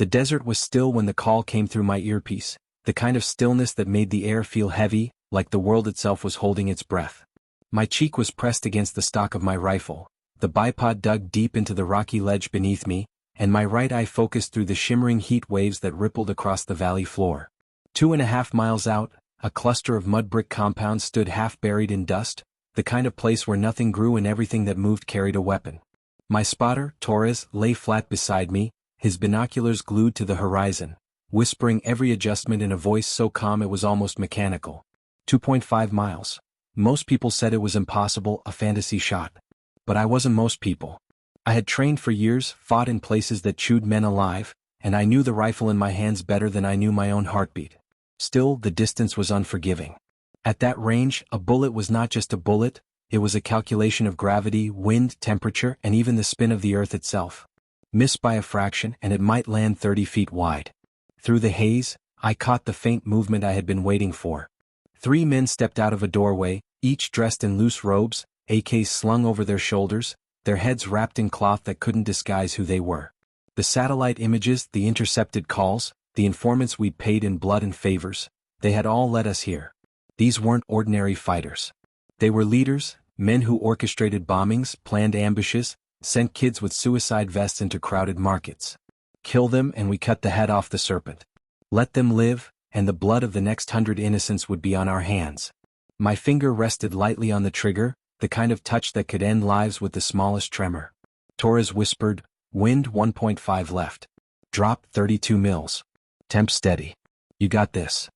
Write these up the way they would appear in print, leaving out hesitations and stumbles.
The desert was still when the call came through my earpiece, the kind of stillness that made the air feel heavy, like the world itself was holding its breath. My cheek was pressed against the stock of my rifle, the bipod dug deep into the rocky ledge beneath me, and my right eye focused through the shimmering heat waves that rippled across the valley floor. 2.5 miles out, a cluster of mud brick compounds stood half buried in dust, the kind of place where nothing grew and everything that moved carried a weapon. My spotter, Torres, lay flat beside me, his binoculars glued to the horizon, whispering every adjustment in a voice so calm it was almost mechanical. 2.5 miles. Most people said it was impossible, a fantasy shot. But I wasn't most people. I had trained for years, fought in places that chewed men alive, and I knew the rifle in my hands better than I knew my own heartbeat. Still, the distance was unforgiving. At that range, a bullet was not just a bullet, it was a calculation of gravity, wind, temperature, and even the spin of the earth itself. Miss by a fraction, and it might land 30 feet wide. Through the haze, I caught the faint movement I had been waiting for. 3 men stepped out of a doorway, each dressed in loose robes, AKs slung over their shoulders, their heads wrapped in cloth that couldn't disguise who they were. The satellite images, the intercepted calls, the informants we'd paid in blood and favors, they had all led us here. These weren't ordinary fighters. They were leaders, men who orchestrated bombings, planned ambushes, sent kids with suicide vests into crowded markets. Kill them and we cut the head off the serpent. Let them live, and the blood of the next 100 innocents would be on our hands. My finger rested lightly on the trigger, the kind of touch that could end lives with the smallest tremor. Torres whispered, "Wind 1.5 left. Drop 32 mils. Temp steady. You got this."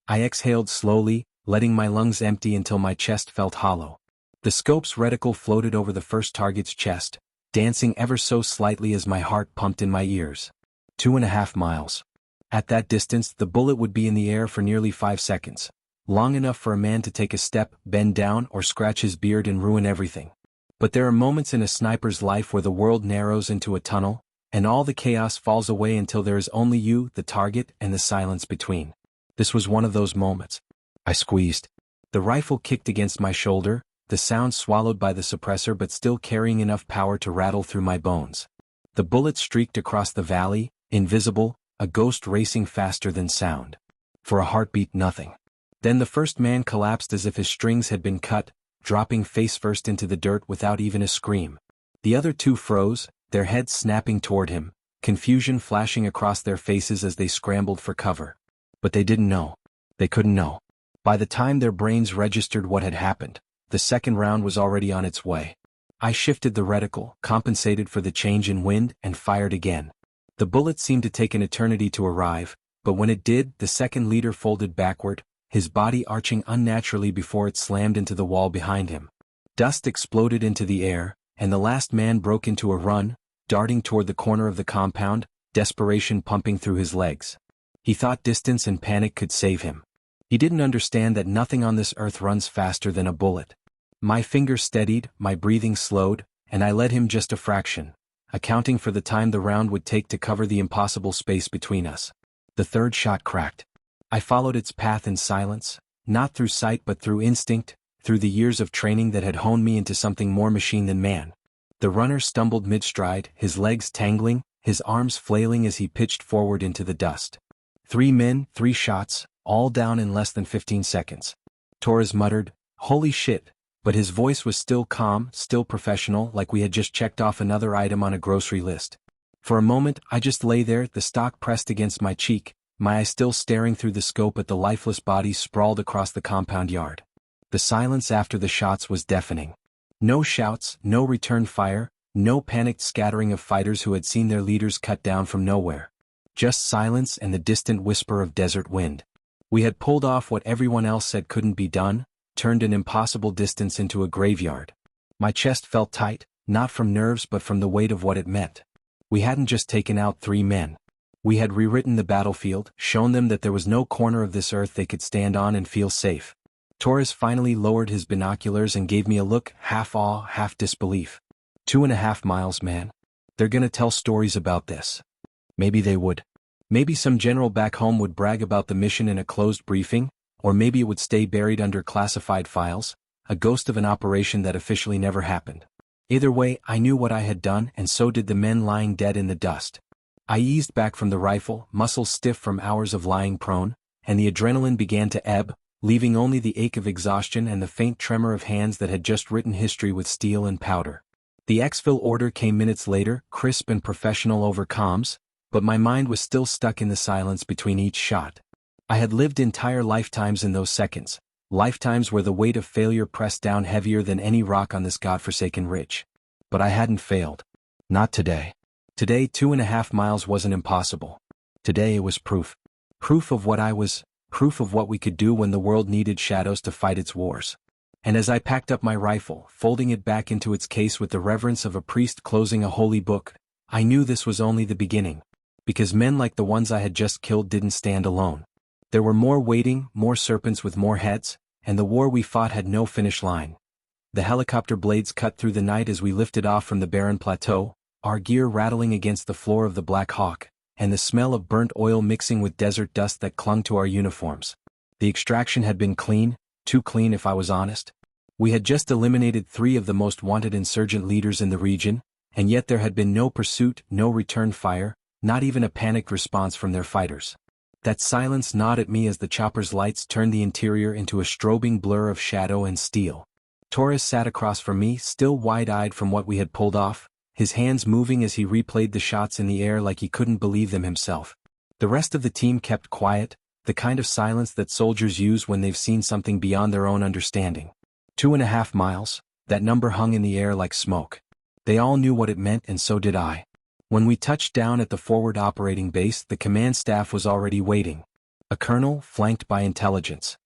I exhaled slowly, letting my lungs empty until my chest felt hollow. The scope's reticle floated over the first target's chest, dancing ever so slightly as my heart pumped in my ears. 2.5 miles. At that distance, the bullet would be in the air for nearly 5 seconds. Long enough for a man to take a step, bend down, or scratch his beard and ruin everything. But there are moments in a sniper's life where the world narrows into a tunnel, and all the chaos falls away until there is only you, the target, and the silence between. This was one of those moments. I squeezed. The rifle kicked against my shoulder, the sound swallowed by the suppressor but still carrying enough power to rattle through my bones. The bullet streaked across the valley, invisible, a ghost racing faster than sound. For a heartbeat, nothing. Then the first man collapsed as if his strings had been cut, dropping face first into the dirt without even a scream. The other 2 froze, their heads snapping toward him, confusion flashing across their faces as they scrambled for cover. But they didn't know. They couldn't know. By the time their brains registered what had happened, the second round was already on its way. I shifted the reticle, compensated for the change in wind, and fired again. The bullet seemed to take an eternity to arrive, but when it did, the second leader folded backward, his body arching unnaturally before it slammed into the wall behind him. Dust exploded into the air, and the last man broke into a run, darting toward the corner of the compound, desperation pumping through his legs. He thought distance and panic could save him. He didn't understand that nothing on this earth runs faster than a bullet. My finger steadied, my breathing slowed, and I led him just a fraction, accounting for the time the round would take to cover the impossible space between us. The third shot cracked. I followed its path in silence, not through sight but through instinct, through the years of training that had honed me into something more machine than man. The runner stumbled mid-stride, his legs tangling, his arms flailing as he pitched forward into the dust. 3 men, 3 shots, all down in less than 15 seconds. Torres muttered, "Holy shit," but his voice was still calm, still professional, like we had just checked off another item on a grocery list. For a moment, I just lay there, the stock pressed against my cheek, my eyes still staring through the scope at the lifeless bodies sprawled across the compound yard. The silence after the shots was deafening. No shouts, no return fire, no panicked scattering of fighters who had seen their leaders cut down from nowhere. Just silence and the distant whisper of desert wind. We had pulled off what everyone else said couldn't be done, turned an impossible distance into a graveyard. My chest felt tight, not from nerves but from the weight of what it meant. We hadn't just taken out 3 men. We had rewritten the battlefield, shown them that there was no corner of this earth they could stand on and feel safe. Torres finally lowered his binoculars and gave me a look, half awe, half disbelief. 2.5 miles, man. They're gonna tell stories about this. Maybe they would. Maybe some general back home would brag about the mission in a closed briefing, or maybe it would stay buried under classified files, a ghost of an operation that officially never happened. Either way, I knew what I had done, and so did the men lying dead in the dust. I eased back from the rifle, muscles stiff from hours of lying prone, and the adrenaline began to ebb, leaving only the ache of exhaustion and the faint tremor of hands that had just written history with steel and powder. The exfil order came minutes later, crisp and professional over comms, but my mind was still stuck in the silence between each shot. I had lived entire lifetimes in those seconds, lifetimes where the weight of failure pressed down heavier than any rock on this godforsaken ridge. But I hadn't failed. Not today. Today 2.5 miles wasn't impossible. Today it was proof. Proof of what I was, proof of what we could do when the world needed shadows to fight its wars. And as I packed up my rifle, folding it back into its case with the reverence of a priest closing a holy book, I knew this was only the beginning. Because men like the ones I had just killed didn't stand alone. There were more waiting, more serpents with more heads, and the war we fought had no finish line. The helicopter blades cut through the night as we lifted off from the barren plateau, our gear rattling against the floor of the Black Hawk, and the smell of burnt oil mixing with desert dust that clung to our uniforms. The extraction had been clean, too clean if I was honest. We had just eliminated 3 of the most wanted insurgent leaders in the region, and yet there had been no pursuit, no return fire, not even a panicked response from their fighters. That silence gnawed at me as the chopper's lights turned the interior into a strobing blur of shadow and steel. Torres sat across from me, still wide-eyed from what we had pulled off, his hands moving as he replayed the shots in the air like he couldn't believe them himself. The rest of the team kept quiet, the kind of silence that soldiers use when they've seen something beyond their own understanding. 2.5 miles, that number hung in the air like smoke. They all knew what it meant, and so did I. When we touched down at the forward operating base, the command staff was already waiting. A colonel, flanked by intelligence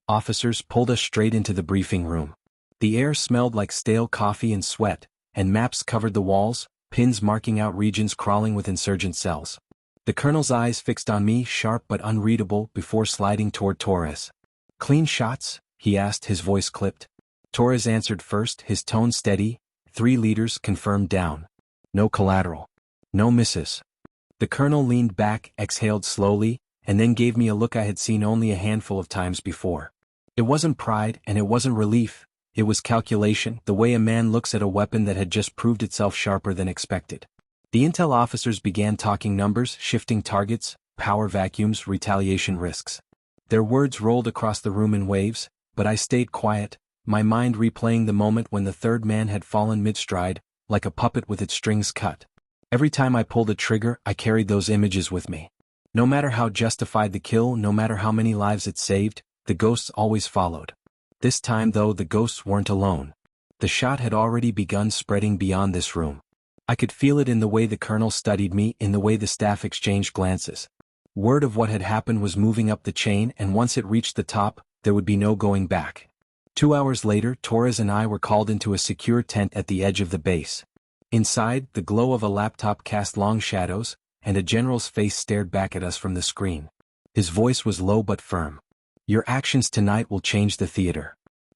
officers, pulled us straight into the briefing room. The air smelled like stale coffee and sweat, and maps covered the walls, pins marking out regions crawling with insurgent cells. The colonel's eyes fixed on me, sharp but unreadable, before sliding toward Torres. "Clean shots?" he asked, his voice clipped. Torres answered first, his tone steady. 3 leaders confirmed down. No collateral. No misses. The colonel leaned back, exhaled slowly, and then gave me a look I had seen only a handful of times before. It wasn't pride, and it wasn't relief. It was calculation, the way a man looks at a weapon that had just proved itself sharper than expected. The intel officers began talking numbers, shifting targets, power vacuums, retaliation risks. Their words rolled across the room in waves, but I stayed quiet, my mind replaying the moment when the 3rd man had fallen mid-stride, like a puppet with its strings cut. Every time I pulled a trigger, I carried those images with me. No matter how justified the kill, no matter how many lives it saved, the ghosts always followed. This time, though, the ghosts weren't alone. The shot had already begun spreading beyond this room. I could feel it in the way the colonel studied me, in the way the staff exchanged glances. Word of what had happened was moving up the chain, and once it reached the top, there would be no going back. 2 hours later, Torres and I were called into a secure tent at the edge of the base. Inside, the glow of a laptop cast long shadows, and a general's face stared back at us from the screen. His voice was low but firm. "Your actions tonight will change the theater.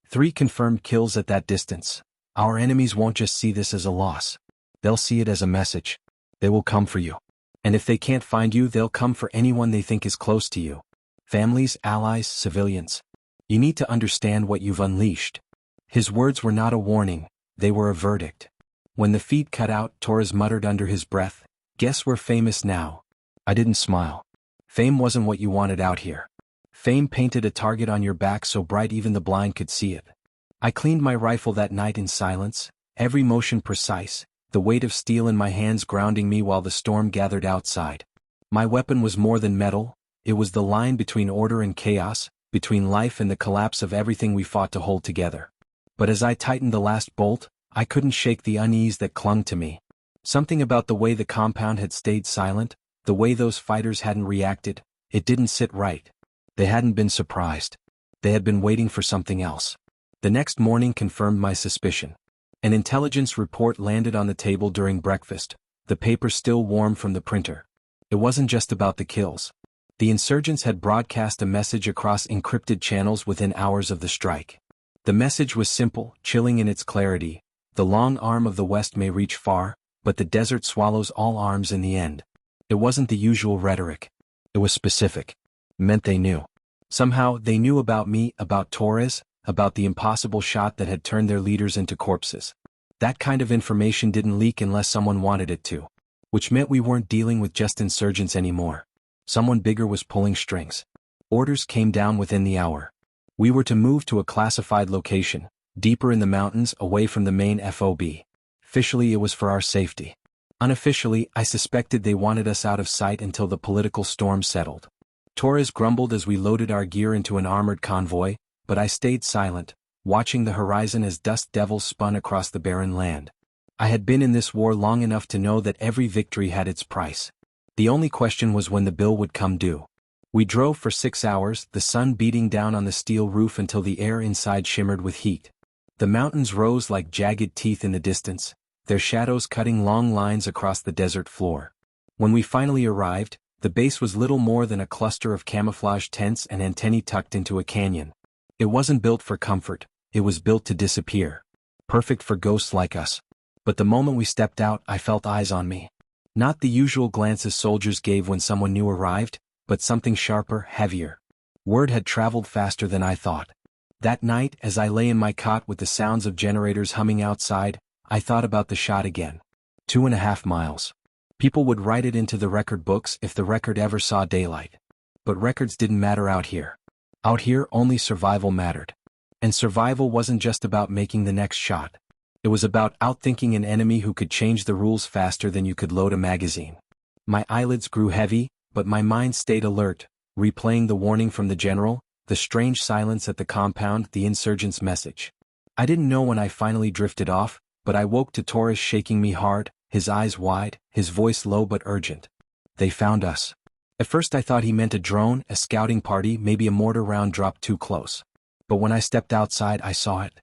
3 confirmed kills at that distance. Our enemies won't just see this as a loss. They'll see it as a message. They will come for you. And if they can't find you, they'll come for anyone they think is close to you. Families, allies, civilians. You need to understand what you've unleashed." His words were not a warning, they were a verdict. When the feed cut out, Torres muttered under his breath, "Guess we're famous now." I didn't smile. Fame wasn't what you wanted out here. Fame painted a target on your back so bright even the blind could see it. I cleaned my rifle that night in silence, every motion precise, the weight of steel in my hands grounding me while the storm gathered outside. My weapon was more than metal, it was the line between order and chaos, between life and the collapse of everything we fought to hold together. But as I tightened the last bolt, I couldn't shake the unease that clung to me. Something about the way the compound had stayed silent, the way those fighters hadn't reacted, it didn't sit right. They hadn't been surprised. They had been waiting for something else. The next morning confirmed my suspicion. An intelligence report landed on the table during breakfast, the paper still warm from the printer. It wasn't just about the kills. The insurgents had broadcast a message across encrypted channels within hours of the strike. The message was simple, chilling in its clarity. The long arm of the West may reach far, but the desert swallows all arms in the end. It wasn't the usual rhetoric. It was specific. It meant they knew. Somehow, they knew about me, about Torres, about the impossible shot that had turned their leaders into corpses. That kind of information didn't leak unless someone wanted it to. which meant we weren't dealing with just insurgents anymore. Someone bigger was pulling strings. Orders came down within the hour. We were to move to a classified location, deeper in the mountains away from the main FOB. Officially it was for our safety. Unofficially, I suspected they wanted us out of sight until the political storm settled. Torres grumbled as we loaded our gear into an armored convoy, but I stayed silent, watching the horizon as dust devils spun across the barren land. I had been in this war long enough to know that every victory had its price. The only question was when the bill would come due. We drove for 6 hours, the sun beating down on the steel roof until the air inside shimmered with heat. The mountains rose like jagged teeth in the distance, their shadows cutting long lines across the desert floor. When we finally arrived, the base was little more than a cluster of camouflage tents and antennae tucked into a canyon. It wasn't built for comfort, it was built to disappear. Perfect for ghosts like us. But the moment we stepped out, I felt eyes on me. Not the usual glances soldiers gave when someone new arrived, but something sharper, heavier. Word had traveled faster than I thought. That night, as I lay in my cot with the sounds of generators humming outside, I thought about the shot again. 2.5 miles. People would write it into the record books if the record ever saw daylight. But records didn't matter out here. Out here only survival mattered. And survival wasn't just about making the next shot. It was about outthinking an enemy who could change the rules faster than you could load a magazine. My eyelids grew heavy, but my mind stayed alert, replaying the warning from the general, the strange silence at the compound, the insurgents' message. I didn't know when I finally drifted off, but I woke to Torres shaking me hard, his eyes wide, his voice low but urgent. They found us. At first I thought he meant a drone, a scouting party, maybe a mortar round dropped too close. But when I stepped outside I saw it.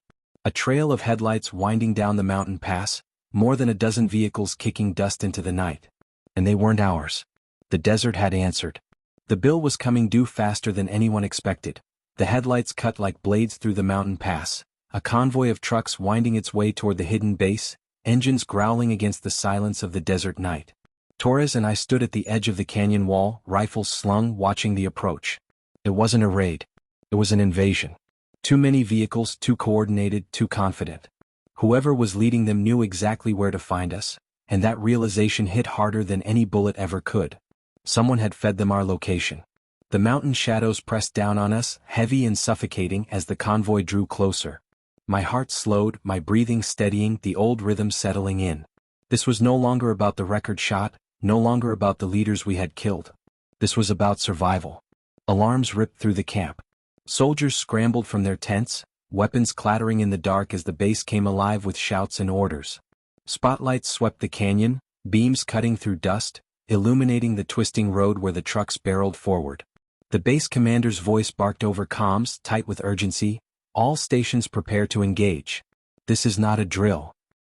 A trail of headlights winding down the mountain pass, more than a dozen vehicles kicking dust into the night. And they weren't ours. The desert had answered. The bill was coming due faster than anyone expected. The headlights cut like blades through the mountain pass, a convoy of trucks winding its way toward the hidden base, engines growling against the silence of the desert night. Torres and I stood at the edge of the canyon wall, rifles slung, watching the approach. It wasn't a raid. It was an invasion. Too many vehicles, too coordinated, too confident. Whoever was leading them knew exactly where to find us, and that realization hit harder than any bullet ever could. Someone had fed them our location. The mountain shadows pressed down on us, heavy and suffocating as the convoy drew closer. My heart slowed, my breathing steadying, the old rhythm settling in. This was no longer about the record shot, no longer about the leaders we had killed. This was about survival. Alarms ripped through the camp. Soldiers scrambled from their tents, weapons clattering in the dark as the base came alive with shouts and orders. Spotlights swept the canyon, beams cutting through dust, illuminating the twisting road where the trucks barreled forward. The base commander's voice barked over comms, tight with urgency, "All stations prepare to engage. This is not a drill."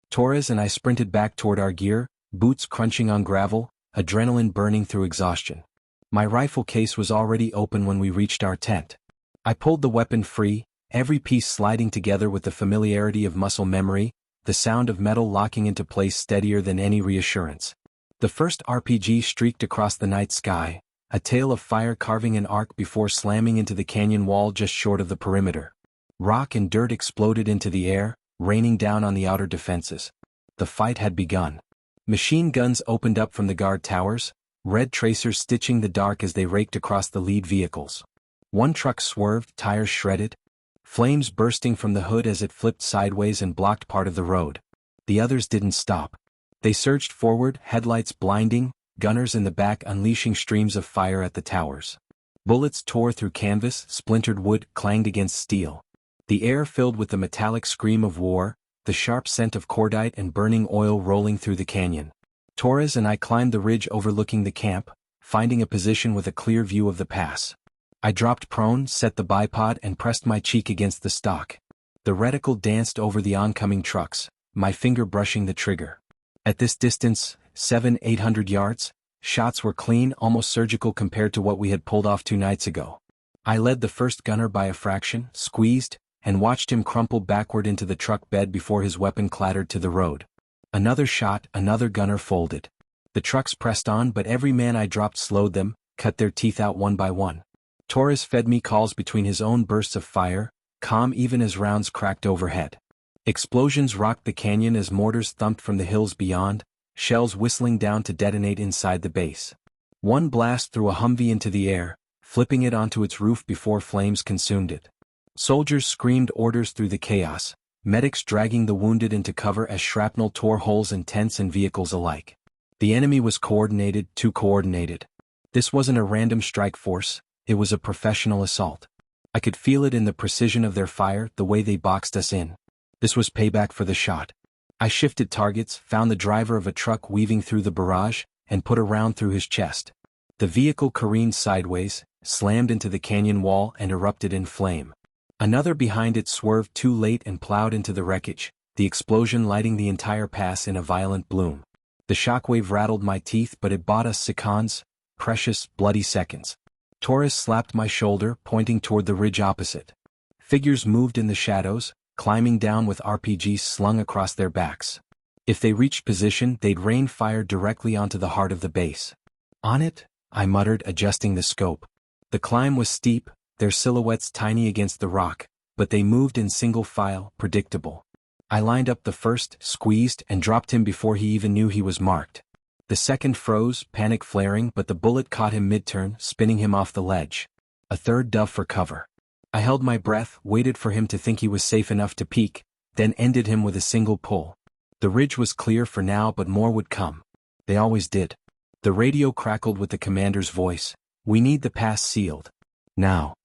Torres and I sprinted back toward our gear, boots crunching on gravel, adrenaline burning through exhaustion. My rifle case was already open when we reached our tent. I pulled the weapon free, every piece sliding together with the familiarity of muscle memory, the sound of metal locking into place steadier than any reassurance. The first RPG streaked across the night sky, a tail of fire carving an arc before slamming into the canyon wall just short of the perimeter. Rock and dirt exploded into the air, raining down on the outer defenses. The fight had begun. Machine guns opened up from the guard towers, red tracers stitching the dark as they raked across the lead vehicles. One truck swerved, tires shredded. Flames bursting from the hood as it flipped sideways and blocked part of the road. The others didn't stop. They surged forward, headlights blinding, gunners in the back unleashing streams of fire at the towers. Bullets tore through canvas, splintered wood, clanged against steel. The air filled with the metallic scream of war, the sharp scent of cordite and burning oil rolling through the canyon. Torres and I climbed the ridge overlooking the camp, finding a position with a clear view of the pass. I dropped prone, set the bipod and pressed my cheek against the stock. The reticle danced over the oncoming trucks, my finger brushing the trigger. At this distance, 700-800 yards, shots were clean, almost surgical compared to what we had pulled off 2 nights ago. I led the first gunner by a fraction, squeezed, and watched him crumple backward into the truck bed before his weapon clattered to the road. Another shot, another gunner folded. The trucks pressed on, but every man I dropped slowed them, cut their teeth out one by one. Torres fed me calls between his own bursts of fire, calm even as rounds cracked overhead. Explosions rocked the canyon as mortars thumped from the hills beyond, shells whistling down to detonate inside the base. One blast threw a Humvee into the air, flipping it onto its roof before flames consumed it. Soldiers screamed orders through the chaos, medics dragging the wounded into cover as shrapnel tore holes in tents and vehicles alike. The enemy was coordinated, too coordinated. This wasn't a random strike force, it was a professional assault. I could feel it in the precision of their fire, the way they boxed us in. This was payback for the shot. I shifted targets, found the driver of a truck weaving through the barrage, and put a round through his chest. The vehicle careened sideways, slammed into the canyon wall and erupted in flame. Another behind it swerved too late and plowed into the wreckage, the explosion lighting the entire pass in a violent bloom. The shockwave rattled my teeth, but it bought us seconds, precious, bloody seconds. Torres slapped my shoulder, pointing toward the ridge opposite. Figures moved in the shadows, climbing down with RPGs slung across their backs. If they reached position, they'd rain fire directly onto the heart of the base. On it? I muttered, adjusting the scope. The climb was steep, their silhouettes tiny against the rock, but they moved in single file, predictable. I lined up the first, squeezed, and dropped him before he even knew he was marked. The second froze, panic flaring, but the bullet caught him mid-turn, spinning him off the ledge. A third dove for cover. I held my breath, waited for him to think he was safe enough to peek, then ended him with a single pull. The ridge was clear for now, but more would come. They always did. The radio crackled with the commander's voice. "We need the pass sealed. Now."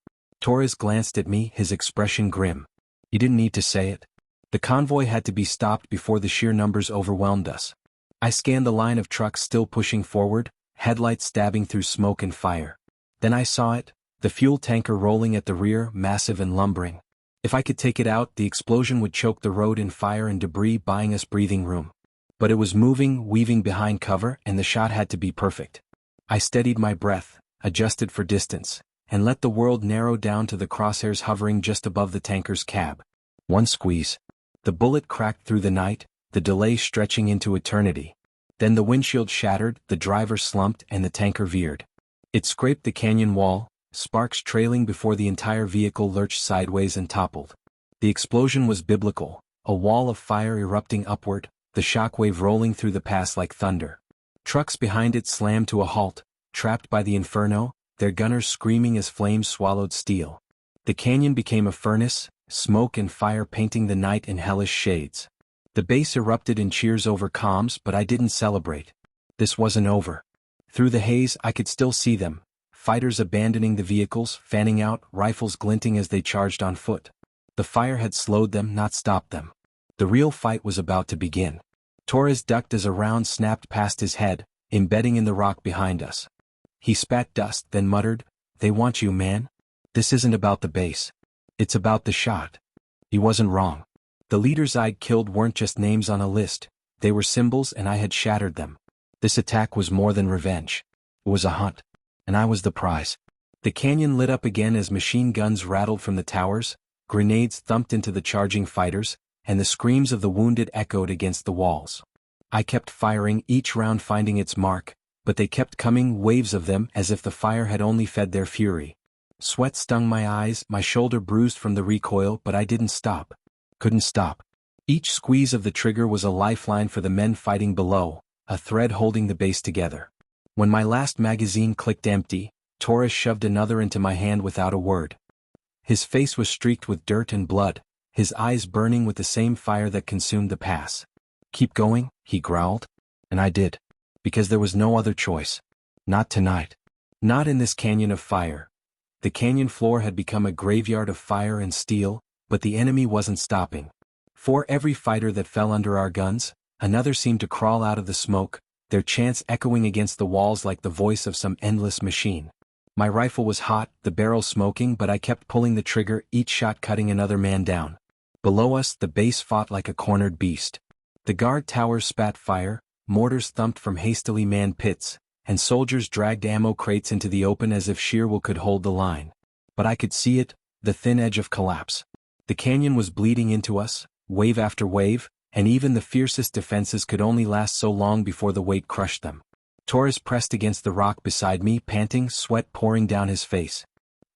Torres glanced at me, his expression grim. "You didn't need to say it." The convoy had to be stopped before the sheer numbers overwhelmed us. I scanned the line of trucks still pushing forward, headlights stabbing through smoke and fire. Then I saw it, the fuel tanker rolling at the rear, massive and lumbering. If I could take it out, the explosion would choke the road in fire and debris, buying us breathing room. But it was moving, weaving behind cover, and the shot had to be perfect. I steadied my breath, adjusted for distance, and let the world narrow down to the crosshairs hovering just above the tanker's cab. One squeeze. The bullet cracked through the night, the delay stretching into eternity. Then the windshield shattered, the driver slumped, and the tanker veered. It scraped the canyon wall, sparks trailing before the entire vehicle lurched sideways and toppled. The explosion was biblical, a wall of fire erupting upward, the shockwave rolling through the pass like thunder. Trucks behind it slammed to a halt, trapped by the inferno, their gunners screaming as flames swallowed steel. The canyon became a furnace, smoke and fire painting the night in hellish shades. The base erupted in cheers over comms, but I didn't celebrate. This wasn't over. Through the haze I could still see them, fighters abandoning the vehicles, fanning out, rifles glinting as they charged on foot. The fire had slowed them, not stopped them. The real fight was about to begin. Torres ducked as a round snapped past his head, embedding in the rock behind us. He spat dust, then muttered, "They want you, man. This isn't about the base. It's about the shot." He wasn't wrong. The leaders I'd killed weren't just names on a list, they were symbols, and I had shattered them. This attack was more than revenge. It was a hunt. And I was the prize. The canyon lit up again as machine guns rattled from the towers, grenades thumped into the charging fighters, and the screams of the wounded echoed against the walls. I kept firing, each round finding its mark, but they kept coming, waves of them, as if the fire had only fed their fury. Sweat stung my eyes, my shoulder bruised from the recoil, but I didn't stop. Couldn't stop. Each squeeze of the trigger was a lifeline for the men fighting below, a thread holding the base together. When my last magazine clicked empty, Torres shoved another into my hand without a word. His face was streaked with dirt and blood, his eyes burning with the same fire that consumed the pass. "Keep going," he growled. And I did. Because there was no other choice. Not tonight. Not in this canyon of fire. The canyon floor had become a graveyard of fire and steel, but the enemy wasn't stopping. For every fighter that fell under our guns, another seemed to crawl out of the smoke, their chants echoing against the walls like the voice of some endless machine. My rifle was hot, the barrel smoking, but I kept pulling the trigger, each shot cutting another man down. Below us, the base fought like a cornered beast. The guard towers spat fire, mortars thumped from hastily manned pits, and soldiers dragged ammo crates into the open as if sheer will could hold the line. But I could see it, the thin edge of collapse. The canyon was bleeding into us, wave after wave, and even the fiercest defenses could only last so long before the weight crushed them. Torres pressed against the rock beside me, panting, sweat pouring down his face.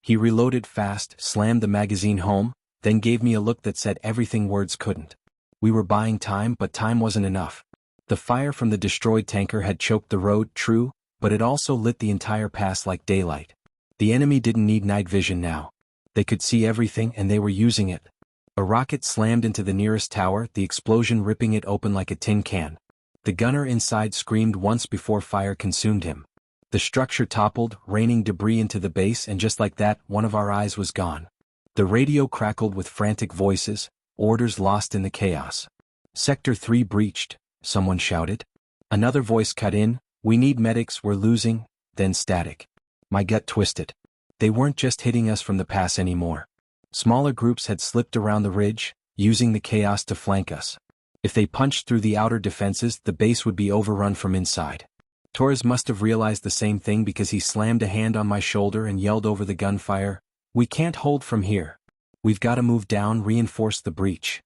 He reloaded fast, slammed the magazine home, then gave me a look that said everything words couldn't. We were buying time, but time wasn't enough. The fire from the destroyed tanker had choked the road, true, but it also lit the entire pass like daylight. The enemy didn't need night vision now. They could see everything and they were using it. A rocket slammed into the nearest tower, the explosion ripping it open like a tin can. The gunner inside screamed once before fire consumed him. The structure toppled, raining debris into the base, and just like that, one of our eyes was gone. The radio crackled with frantic voices, orders lost in the chaos. Sector 3 breached, someone shouted. Another voice cut in, we need medics, we're losing, then static. My gut twisted. They weren't just hitting us from the pass anymore. Smaller groups had slipped around the ridge, using the chaos to flank us. If they punched through the outer defenses, the base would be overrun from inside. Torres must have realized the same thing because he slammed a hand on my shoulder and yelled over the gunfire, "We can't hold from here. We've got to move down, reinforce the breach."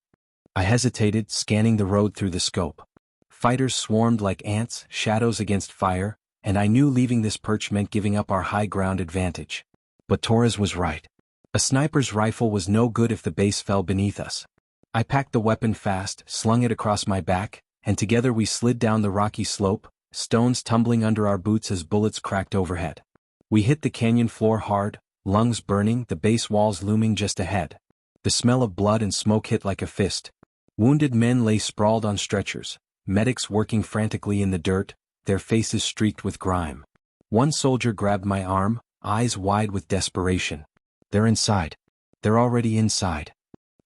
I hesitated, scanning the road through the scope. Fighters swarmed like ants, shadows against fire, and I knew leaving this perch meant giving up our high ground advantage. But Torres was right. A sniper's rifle was no good if the base fell beneath us. I packed the weapon fast, slung it across my back, and together we slid down the rocky slope, stones tumbling under our boots as bullets cracked overhead. We hit the canyon floor hard, lungs burning, the base walls looming just ahead. The smell of blood and smoke hit like a fist. Wounded men lay sprawled on stretchers, medics working frantically in the dirt, their faces streaked with grime. One soldier grabbed my arm, eyes wide with desperation. "They're inside. They're already inside."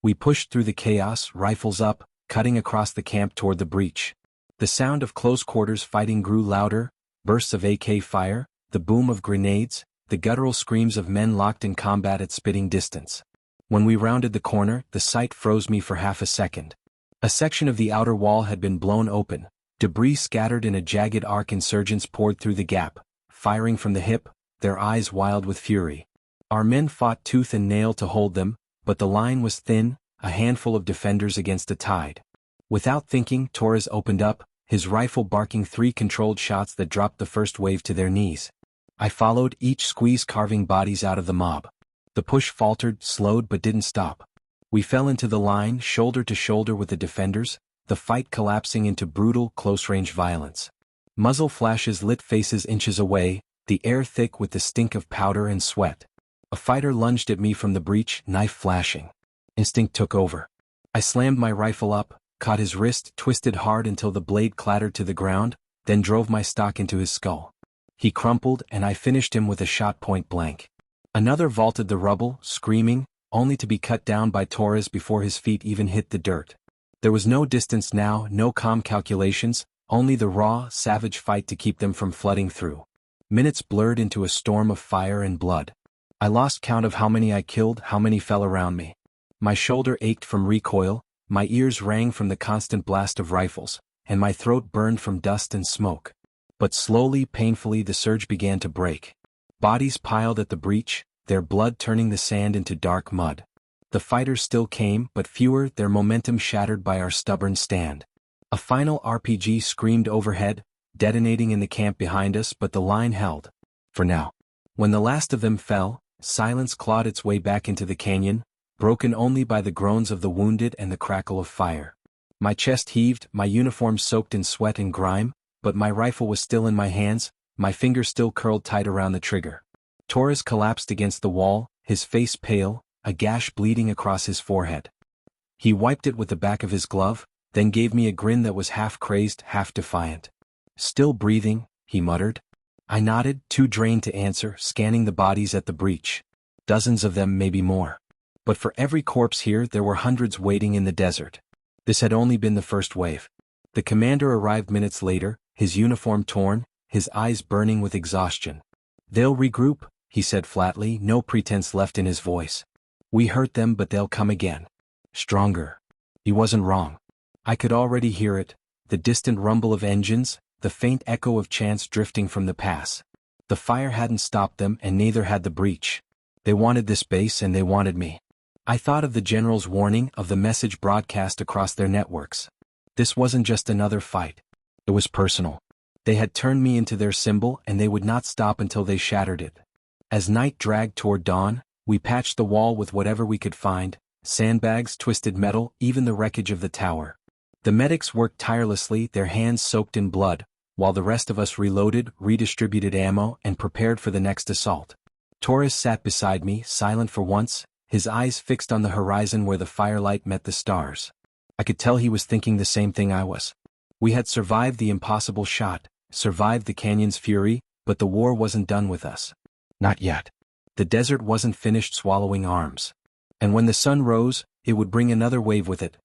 We pushed through the chaos, rifles up, cutting across the camp toward the breach. The sound of close-quarters fighting grew louder, bursts of AK fire, the boom of grenades, the guttural screams of men locked in combat at spitting distance. When we rounded the corner, the sight froze me for half a second. A section of the outer wall had been blown open, debris scattered in a jagged arc. Insurgents poured through the gap, firing from the hip, their eyes wild with fury. Our men fought tooth and nail to hold them, but the line was thin, a handful of defenders against a tide. Without thinking, Torres opened up, his rifle barking 3 controlled shots that dropped the first wave to their knees. I followed, each squeeze carving bodies out of the mob. The push faltered, slowed but didn't stop. We fell into the line, shoulder to shoulder with the defenders, the fight collapsing into brutal, close-range violence. Muzzle flashes lit faces inches away, the air thick with the stink of powder and sweat. A fighter lunged at me from the breach, knife flashing. Instinct took over. I slammed my rifle up, caught his wrist, twisted hard until the blade clattered to the ground, then drove my stock into his skull. He crumpled, and I finished him with a shot point blank. Another vaulted the rubble, screaming, only to be cut down by Torres before his feet even hit the dirt. There was no distance now, no calm calculations, only the raw, savage fight to keep them from flooding through. Minutes blurred into a storm of fire and blood. I lost count of how many I killed, how many fell around me. My shoulder ached from recoil, my ears rang from the constant blast of rifles, and my throat burned from dust and smoke. But slowly, painfully, the surge began to break. Bodies piled at the breach, their blood turning the sand into dark mud. The fighters still came, but fewer, their momentum shattered by our stubborn stand. A final RPG screamed overhead, detonating in the camp behind us, but the line held. For now. When the last of them fell, silence clawed its way back into the canyon, broken only by the groans of the wounded and the crackle of fire. My chest heaved, my uniform soaked in sweat and grime, but my rifle was still in my hands, my fingers still curled tight around the trigger. Torres collapsed against the wall, his face pale, a gash bleeding across his forehead. He wiped it with the back of his glove, then gave me a grin that was half crazed, half defiant. "Still breathing," he muttered. I nodded, too drained to answer, scanning the bodies at the breach. Dozens of them, maybe more. But for every corpse here there were hundreds waiting in the desert. This had only been the first wave. The commander arrived minutes later, his uniform torn, his eyes burning with exhaustion. "They'll regroup," he said flatly, no pretense left in his voice. "We hurt them, but they'll come again. Stronger." He wasn't wrong. I could already hear it, the distant rumble of engines, the faint echo of chants drifting from the pass. The fire hadn't stopped them, and neither had the breach. They wanted this base, and they wanted me. I thought of the general's warning, of the message broadcast across their networks. This wasn't just another fight. It was personal. They had turned me into their symbol, and they would not stop until they shattered it. As night dragged toward dawn, we patched the wall with whatever we could find, sandbags, twisted metal, even the wreckage of the tower. The medics worked tirelessly, their hands soaked in blood, while the rest of us reloaded, redistributed ammo, and prepared for the next assault. Torres sat beside me, silent for once, his eyes fixed on the horizon where the firelight met the stars. I could tell he was thinking the same thing I was. We had survived the impossible shot, survived the canyon's fury, but the war wasn't done with us. Not yet. The desert wasn't finished swallowing arms. And when the sun rose, it would bring another wave with it.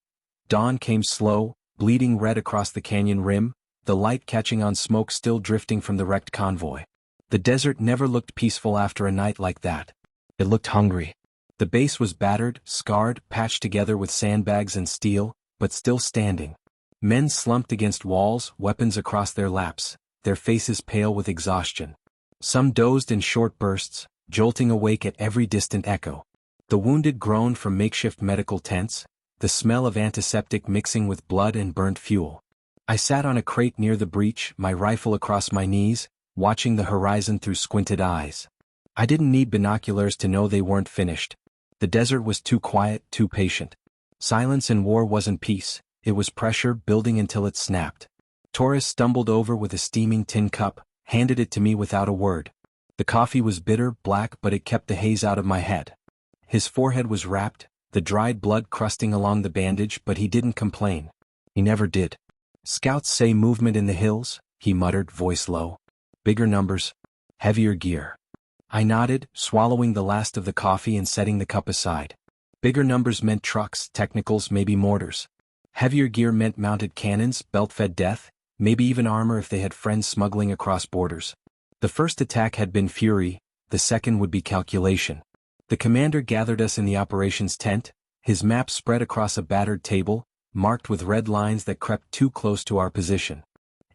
Dawn came slow, bleeding red across the canyon rim, the light catching on smoke still drifting from the wrecked convoy. The desert never looked peaceful after a night like that. It looked hungry. The base was battered, scarred, patched together with sandbags and steel, but still standing. Men slumped against walls, weapons across their laps, their faces pale with exhaustion. Some dozed in short bursts, jolting awake at every distant echo. The wounded groaned from makeshift medical tents, the smell of antiseptic mixing with blood and burnt fuel. I sat on a crate near the breach, my rifle across my knees, watching the horizon through squinted eyes. I didn't need binoculars to know they weren't finished. The desert was too quiet, too patient. Silence in war wasn't peace, it was pressure building until it snapped. Torres stumbled over with a steaming tin cup, handed it to me without a word. The coffee was bitter, black, but it kept the haze out of my head. His forehead was wrapped, the dried blood crusting along the bandage, but he didn't complain. He never did. Scouts say movement in the hills, he muttered, voice low. Bigger numbers. Heavier gear. I nodded, swallowing the last of the coffee and setting the cup aside. Bigger numbers meant trucks, technicals, maybe mortars. Heavier gear meant mounted cannons, belt-fed death, maybe even armor if they had friends smuggling across borders. The first attack had been fury, the second would be calculation. The commander gathered us in the operations tent, his map spread across a battered table, marked with red lines that crept too close to our position.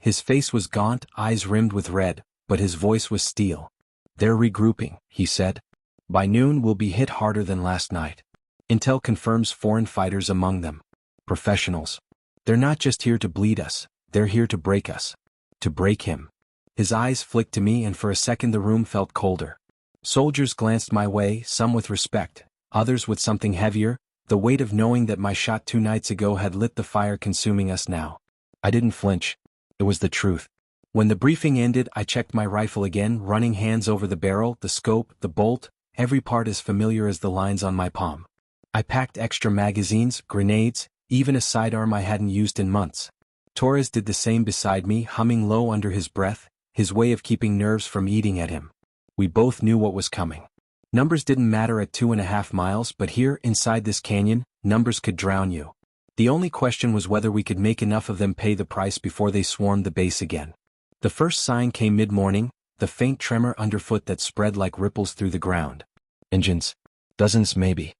His face was gaunt, eyes rimmed with red, but his voice was steel. They're regrouping, he said. By noon we'll be hit harder than last night. Intel confirms foreign fighters among them. Professionals. They're not just here to bleed us, they're here to break us. To break him. His eyes flicked to me and for a second the room felt colder. Soldiers glanced my way, some with respect, others with something heavier, the weight of knowing that my shot 2 nights ago had lit the fire consuming us now. I didn't flinch. It was the truth. When the briefing ended, I checked my rifle again, running hands over the barrel, the scope, the bolt, every part as familiar as the lines on my palm. I packed extra magazines, grenades, even a sidearm I hadn't used in months. Torres did the same beside me, humming low under his breath, his way of keeping nerves from eating at him. We both knew what was coming. Numbers didn't matter at 2.5 miles, but here, inside this canyon, numbers could drown you. The only question was whether we could make enough of them pay the price before they swarmed the base again. The first sign came mid-morning, the faint tremor underfoot that spread like ripples through the ground. Engines. Dozens maybe.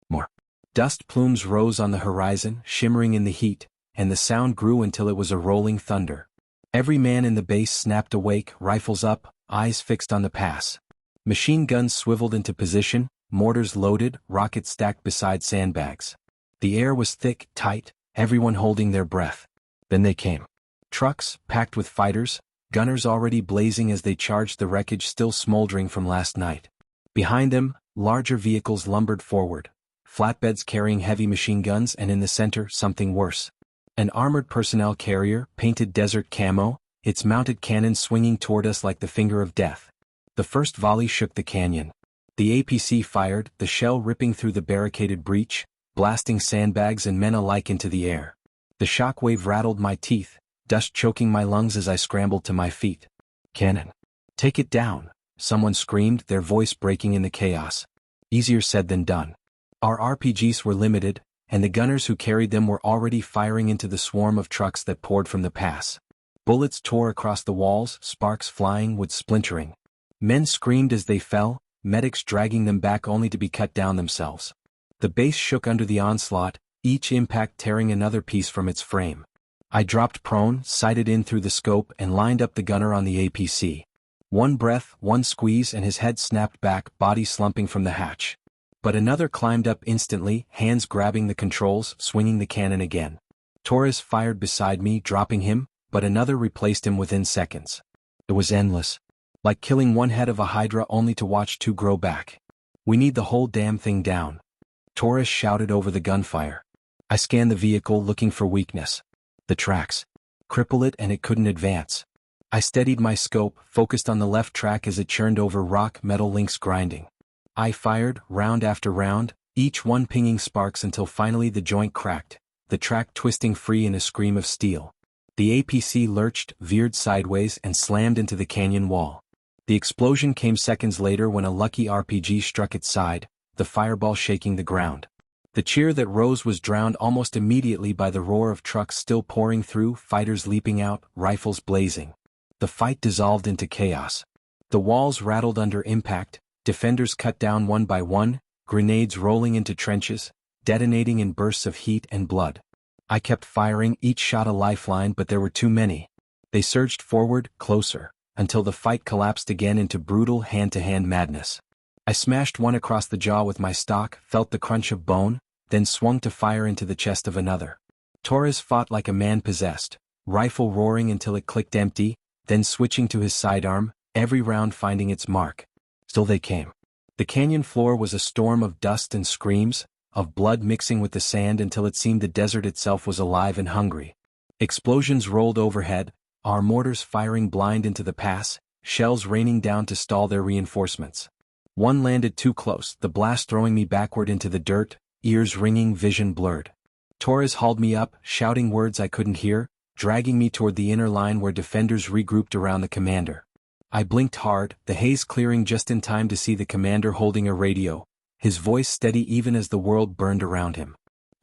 More. Dust plumes rose on the horizon, shimmering in the heat, and the sound grew until it was a rolling thunder. Every man in the base snapped awake, rifles up, eyes fixed on the pass. Machine guns swiveled into position, mortars loaded, rockets stacked beside sandbags. The air was thick, tight, everyone holding their breath. Then they came. Trucks, packed with fighters, gunners already blazing as they charged the wreckage still smoldering from last night. Behind them, larger vehicles lumbered forward, flatbeds carrying heavy machine guns, and in the center, something worse. An armored personnel carrier, painted desert camo, its mounted cannon swinging toward us like the finger of death. The first volley shook the canyon. The APC fired, the shell ripping through the barricaded breach, blasting sandbags and men alike into the air. The shockwave rattled my teeth, dust choking my lungs as I scrambled to my feet. Cannon. Take it down, someone screamed, their voice breaking in the chaos. Easier said than done. Our RPGs were limited, and the gunners who carried them were already firing into the swarm of trucks that poured from the pass. Bullets tore across the walls, sparks flying, wood splintering. Men screamed as they fell, medics dragging them back only to be cut down themselves. The base shook under the onslaught, each impact tearing another piece from its frame. I dropped prone, sighted in through the scope, and lined up the gunner on the APC. One breath, one squeeze, and his head snapped back, body slumping from the hatch. But another climbed up instantly, hands grabbing the controls, swinging the cannon again. Torres fired beside me, dropping him, but another replaced him within seconds. It was endless. Like killing one head of a hydra only to watch 2 grow back. We need the whole damn thing down. Torres shouted over the gunfire. I scanned the vehicle looking for weakness. The tracks. Cripple it and it couldn't advance. I steadied my scope, focused on the left track as it churned over rock, metal links grinding. I fired, round after round, each one pinging sparks until finally the joint cracked, the track twisting free in a scream of steel. The APC lurched, veered sideways and slammed into the canyon wall. The explosion came seconds later when a lucky RPG struck its side, the fireball shaking the ground. The cheer that rose was drowned almost immediately by the roar of trucks still pouring through, fighters leaping out, rifles blazing. The fight dissolved into chaos. The walls rattled under impact, defenders cut down one by one, grenades rolling into trenches, detonating in bursts of heat and blood. I kept firing, each shot a lifeline, but there were too many. They surged forward, closer, until the fight collapsed again into brutal hand-to-hand madness. I smashed one across the jaw with my stock, felt the crunch of bone, then swung to fire into the chest of another. Torres fought like a man possessed, rifle roaring until it clicked empty, then switching to his sidearm, every round finding its mark. Still they came. The canyon floor was a storm of dust and screams, of blood mixing with the sand until it seemed the desert itself was alive and hungry. Explosions rolled overhead, our mortars firing blind into the pass, shells raining down to stall their reinforcements. One landed too close, the blast throwing me backward into the dirt, ears ringing, vision blurred. Torres hauled me up, shouting words I couldn't hear, dragging me toward the inner line where defenders regrouped around the commander. I blinked hard, the haze clearing just in time to see the commander holding a radio, his voice steady even as the world burned around him.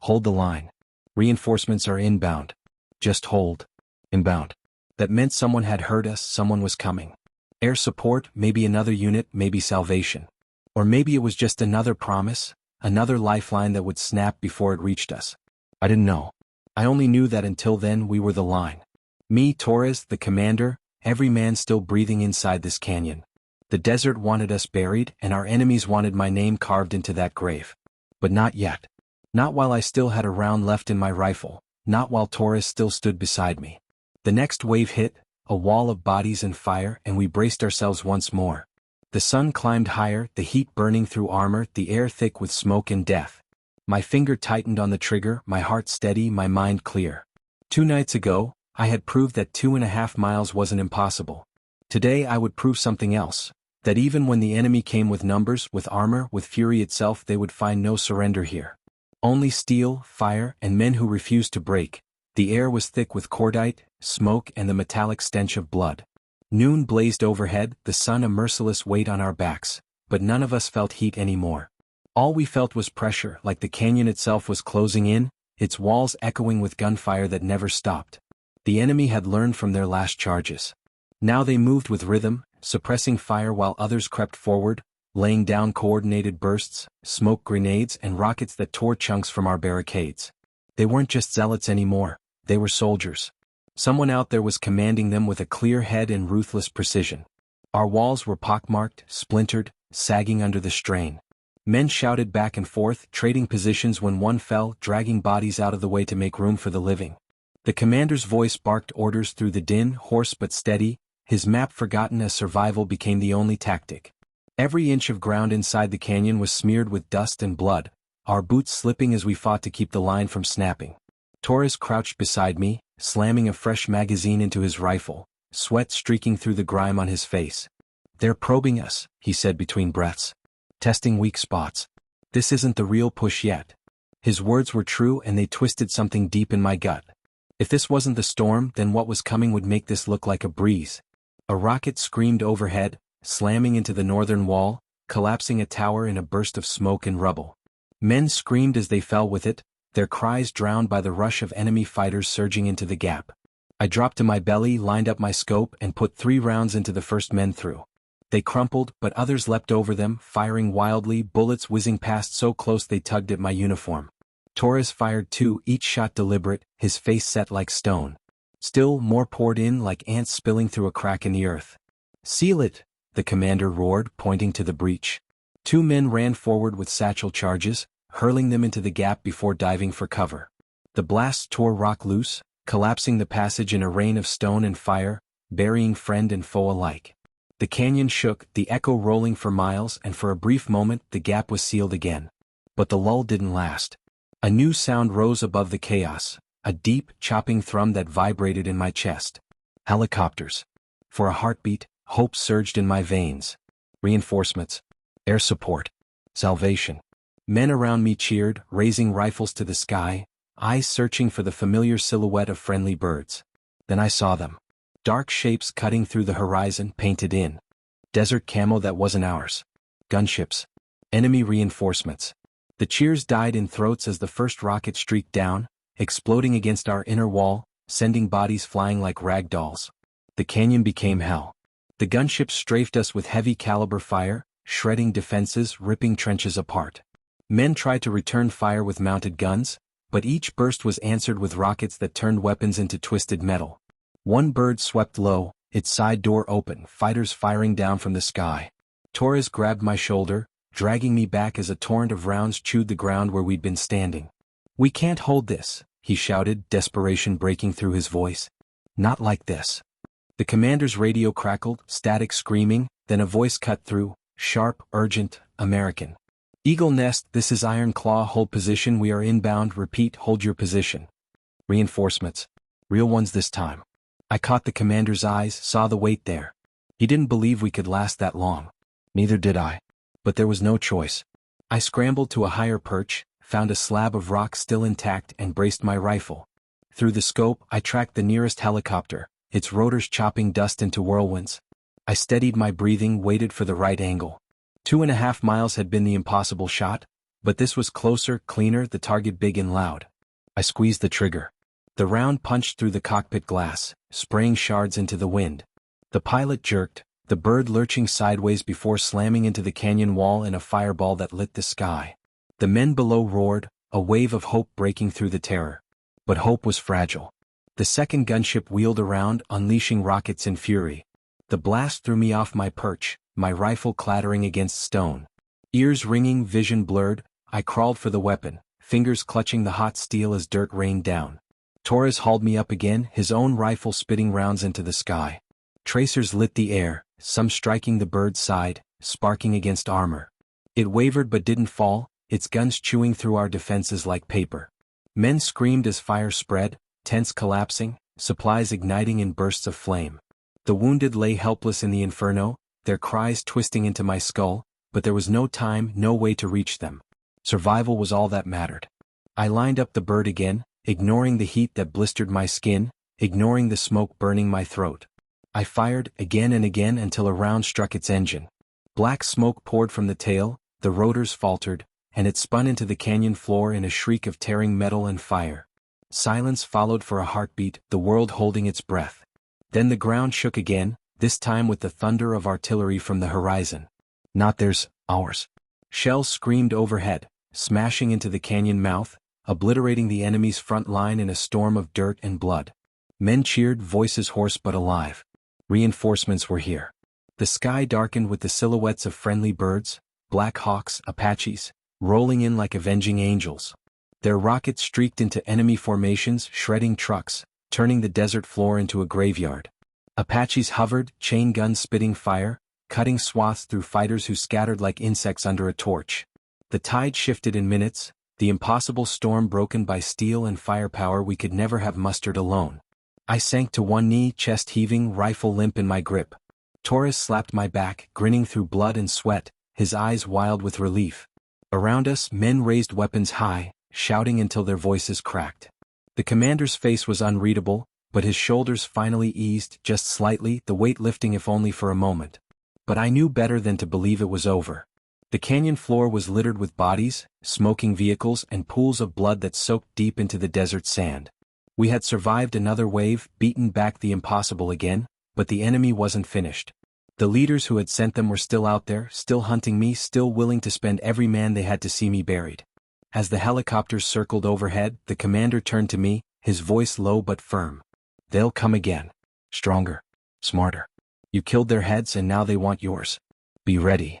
Hold the line. Reinforcements are inbound. Just hold. Inbound. That meant someone had heard us, someone was coming. Air support, maybe another unit, maybe salvation. Or maybe it was just another promise, another lifeline that would snap before it reached us. I didn't know. I only knew that until then we were the line. Me, Torres, the commander, every man still breathing inside this canyon. The desert wanted us buried, and our enemies wanted my name carved into that grave. But not yet. Not while I still had a round left in my rifle, not while Torres still stood beside me. The next wave hit, a wall of bodies and fire, and we braced ourselves once more. The sun climbed higher, the heat burning through armor, the air thick with smoke and death. My finger tightened on the trigger, my heart steady, my mind clear. 2 nights ago, I had proved that 2.5 miles wasn't impossible. Today I would prove something else, that even when the enemy came with numbers, with armor, with fury itself, they would find no surrender here. Only steel, fire, and men who refused to break. The air was thick with cordite, smoke, and the metallic stench of blood. Noon blazed overhead, the sun a merciless weight on our backs, but none of us felt heat anymore. All we felt was pressure, like the canyon itself was closing in, its walls echoing with gunfire that never stopped. The enemy had learned from their last charges. Now they moved with rhythm, suppressing fire while others crept forward, laying down coordinated bursts, smoke grenades, and rockets that tore chunks from our barricades. They weren't just zealots anymore, they were soldiers. Someone out there was commanding them with a clear head and ruthless precision. Our walls were pockmarked, splintered, sagging under the strain. Men shouted back and forth, trading positions when one fell, dragging bodies out of the way to make room for the living. The commander's voice barked orders through the din, hoarse but steady, his map forgotten as survival became the only tactic. Every inch of ground inside the canyon was smeared with dust and blood, our boots slipping as we fought to keep the line from snapping. Torres crouched beside me, slamming a fresh magazine into his rifle, sweat streaking through the grime on his face. "They're probing us," he said between breaths. "Testing weak spots. This isn't the real push yet." His words were true and they twisted something deep in my gut. If this wasn't the storm, then what was coming would make this look like a breeze. A rocket screamed overhead, slamming into the northern wall, collapsing a tower in a burst of smoke and rubble. Men screamed as they fell with it, their cries drowned by the rush of enemy fighters surging into the gap. I dropped to my belly, lined up my scope, and put 3 rounds into the first men through. They crumpled, but others leapt over them, firing wildly, bullets whizzing past so close they tugged at my uniform. Torres fired 2, each shot deliberate, his face set like stone. Still, more poured in like ants spilling through a crack in the earth. "Seal it," the commander roared, pointing to the breach. 2 men ran forward with satchel charges, hurling them into the gap before diving for cover. The blast tore rock loose, collapsing the passage in a rain of stone and fire, burying friend and foe alike. The canyon shook, the echo rolling for miles, and for a brief moment the gap was sealed again. But the lull didn't last. A new sound rose above the chaos, A deep, chopping thrum that vibrated in my chest. Helicopters. For a heartbeat, hope surged in my veins. Reinforcements. Air support. Salvation. Men around me cheered, raising rifles to the sky, eyes searching for the familiar silhouette of friendly birds. Then I saw them. Dark shapes cutting through the horizon, painted in desert camo that wasn't ours. Gunships. Enemy reinforcements. The cheers died in throats as the first rocket streaked down, exploding against our inner wall, sending bodies flying like rag dolls. The canyon became hell. The gunships strafed us with heavy caliber fire, shredding defenses, ripping trenches apart. Men tried to return fire with mounted guns, but each burst was answered with rockets that turned weapons into twisted metal. One bird swept low, its side door open, fighters firing down from the sky. Torres grabbed my shoulder, dragging me back as a torrent of rounds chewed the ground where we'd been standing. "We can't hold this," he shouted, desperation breaking through his voice. "Not like this." The commander's radio crackled, static screaming, then a voice cut through, sharp, urgent, American. "Eagle Nest, this is Iron Claw, hold position, we are inbound, repeat, hold your position." Reinforcements. Real ones this time. I caught the commander's eyes, saw the weight there. He didn't believe we could last that long. Neither did I. But there was no choice. I scrambled to a higher perch, found a slab of rock still intact and braced my rifle. Through the scope, I tracked the nearest helicopter, its rotors chopping dust into whirlwinds. I steadied my breathing, waited for the right angle. 2.5 miles had been the impossible shot, but this was closer, cleaner, the target big and loud. I squeezed the trigger. The round punched through the cockpit glass, spraying shards into the wind. The pilot jerked, the bird lurching sideways before slamming into the canyon wall in a fireball that lit the sky. The men below roared, a wave of hope breaking through the terror. But hope was fragile. The second gunship wheeled around, unleashing rockets in fury. The blast threw me off my perch, my rifle clattering against stone. Ears ringing, vision blurred, I crawled for the weapon, fingers clutching the hot steel as dirt rained down. Torres hauled me up again, his own rifle spitting rounds into the sky. Tracers lit the air, some striking the bird's side, sparking against armor. It wavered but didn't fall, its guns chewing through our defenses like paper. Men screamed as fire spread, tents collapsing, supplies igniting in bursts of flame. The wounded lay helpless in the inferno, their cries twisting into my skull, but there was no time, no way to reach them. Survival was all that mattered. I lined up the bird again, ignoring the heat that blistered my skin, ignoring the smoke burning my throat. I fired again and again until a round struck its engine. Black smoke poured from the tail, the rotors faltered, and it spun into the canyon floor in a shriek of tearing metal and fire. Silence followed for a heartbeat, the world holding its breath. Then the ground shook again, this time with the thunder of artillery from the horizon. Not theirs, ours. Shells screamed overhead, smashing into the canyon mouth, obliterating the enemy's front line in a storm of dirt and blood. Men cheered, voices hoarse but alive. Reinforcements were here. The sky darkened with the silhouettes of friendly birds, Black Hawks, Apaches, rolling in like avenging angels. Their rockets streaked into enemy formations, shredding trucks, turning the desert floor into a graveyard. Apaches hovered, chain guns spitting fire, cutting swaths through fighters who scattered like insects under a torch. The tide shifted in minutes, the impossible storm broken by steel and firepower we could never have mustered alone. I sank to one knee, chest heaving, rifle limp in my grip. Torres slapped my back, grinning through blood and sweat, his eyes wild with relief. Around us, men raised weapons high, shouting until their voices cracked. The commander's face was unreadable, but his shoulders finally eased, just slightly, the weight lifting if only for a moment. But I knew better than to believe it was over. The canyon floor was littered with bodies, smoking vehicles, and pools of blood that soaked deep into the desert sand. We had survived another wave, beaten back the impossible again, but the enemy wasn't finished. The leaders who had sent them were still out there, still hunting me, still willing to spend every man they had to see me buried. As the helicopters circled overhead, the commander turned to me, his voice low but firm. "They'll come again. Stronger. Smarter. You killed their heads and now they want yours. Be ready."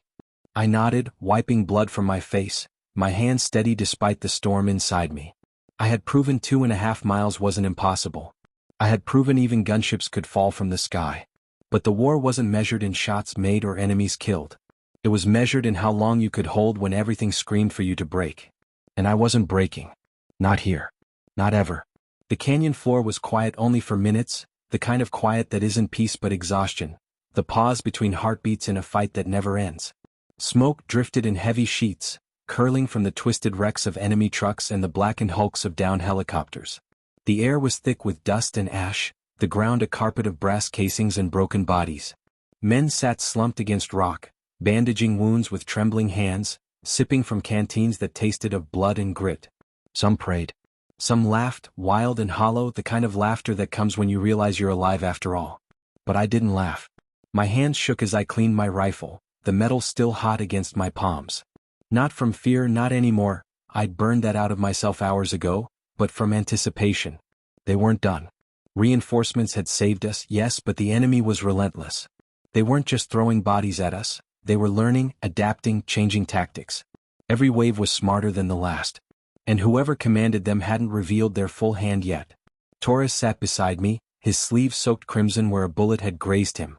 I nodded, wiping blood from my face, my hand steady despite the storm inside me. I had proven 2.5 miles wasn't impossible. I had proven even gunships could fall from the sky. But the war wasn't measured in shots made or enemies killed. It was measured in how long you could hold when everything screamed for you to break. And I wasn't breaking. Not here. Not ever. The canyon floor was quiet only for minutes, the kind of quiet that isn't peace but exhaustion, the pause between heartbeats in a fight that never ends. Smoke drifted in heavy sheets, curling from the twisted wrecks of enemy trucks and the blackened hulks of downed helicopters. The air was thick with dust and ash, the ground a carpet of brass casings and broken bodies. Men sat slumped against rock, bandaging wounds with trembling hands, sipping from canteens that tasted of blood and grit. Some prayed. Some laughed, wild and hollow, the kind of laughter that comes when you realize you're alive after all. But I didn't laugh. My hands shook as I cleaned my rifle, the metal still hot against my palms. Not from fear, not anymore, I'd burned that out of myself hours ago, but from anticipation. They weren't done. Reinforcements had saved us, yes, but the enemy was relentless. They weren't just throwing bodies at us, they were learning, adapting, changing tactics. Every wave was smarter than the last. And whoever commanded them hadn't revealed their full hand yet. Torres sat beside me, his sleeve soaked crimson where a bullet had grazed him.